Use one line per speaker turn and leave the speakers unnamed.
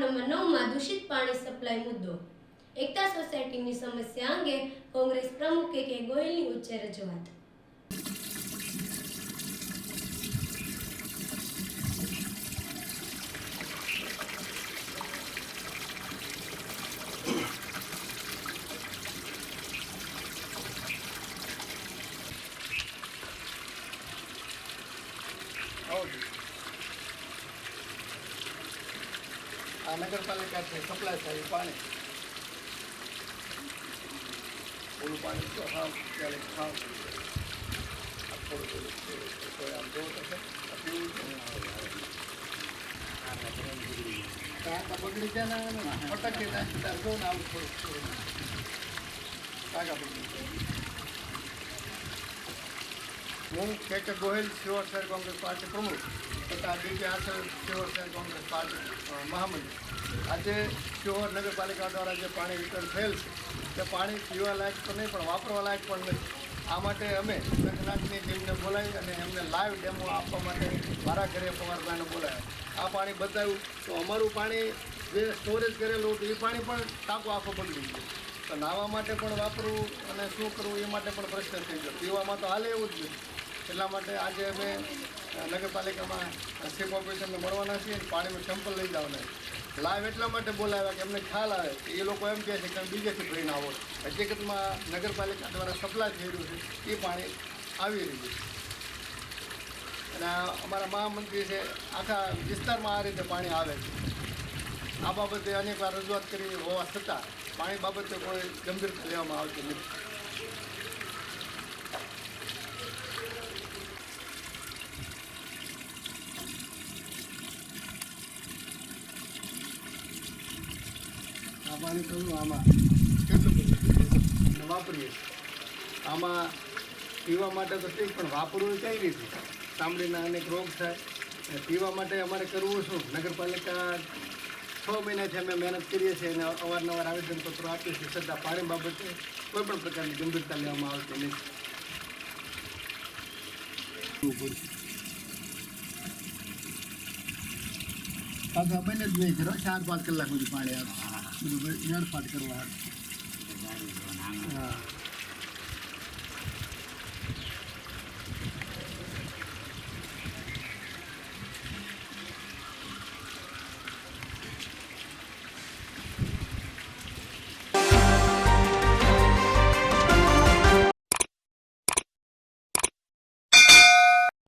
Number 9 માં દૂષિત પાણી સપ્લાય મુદ્દો એકતા સોસાયટીની સમસ્યા અંગે કોંગ્રેસ પ્રમુખ કે ગોહિલની ઉચ્ચ રજૂઆત।
આ નગરપાલિકાથી સપ્લાય થાય પાણી ઓલું પાણી તો હા ક્યારેક ખાવ થોડું કોઈ આમ જોવું તો છે બગડી જાય ને ફટકે જાય જો ને આવું થોડું કાગા બગડી જાય। હું કે ગોહિલ શિવર શહેર કોંગ્રેસ પાર્ટી પ્રમુખ તથા ડીકે આસર શિવર શહેર કોંગ્રેસ પાર્ટી મહામંત્રી આજે શિવર નગરપાલિકા દ્વારા જે પાણી વિતરણ થયેલ છે તે પાણી પીવા લાયક તો નહીં પણ વાપરવા લાયક પણ નથી। આ માટે અમે સંઘનાથની ટીમને બોલાવી અને એમને લાઈવ ડેમો આપવા માટે મારા ઘરે પવારભાઈને બોલાવ્યા। આ પાણી બતાવ્યું તો અમારું પાણી જે સ્ટોરેજ કરેલું હતું એ પાણી પણ ટાંકો આખો બગડી ગયો તો નાહવા માટે પણ વાપરવું અને શું કરવું એ માટે પણ પ્રશ્ન થઈ ગયો। પીવામાં તો હાલે એવું જ નથી। એટલા માટે આજે અમે નગરપાલિકામાં ચીફ ઓફિસરને મળવાના છીએ અને પાણીનું સેમ્પલ લઈ જવાના છે। લાઈવ એટલા માટે બોલાવ્યા કે એમને ખ્યાલ આવે કે એ લોકો એમ કહે છે કે બીજેથી ભરીને આવો હકીકતમાં નગરપાલિકા દ્વારા સપ્લાય થઈ રહ્યું છે એ પાણી આવી રહ્યું છે અને અમારા મહામંત્રી છે આખા વિસ્તારમાં આ રીતે પાણી આવે છે। આ બાબતે અનેકવાર રજૂઆત કરી હોવા છતાં પાણી બાબતે કોઈ ગંભીરતા લેવામાં આવતી નથી। આ પાણી કહ્યું આમાં કેટલું બધું વાપરીએ આમાં પીવા માટે તો ઠીક પણ વાપરવું કઈ રીતે ચામડીના અનેક રોગ થાય અને પીવા માટે અમારે કરવું શું નગરપાલિકા 6 મહિનાથી અમે મહેનત કરીએ છીએ અને અવારનવાર આવેદનપત્રો આપીએ છીએ છતાં પાણી બાબતે કોઈ પણ પ્રકારની ગંભીરતા લેવામાં આવતી નથી। પાછા બંને જ નહીં કરો 4-5 કલાક સુધી પાણી આવે બધું વેડફાટ કરવા। હા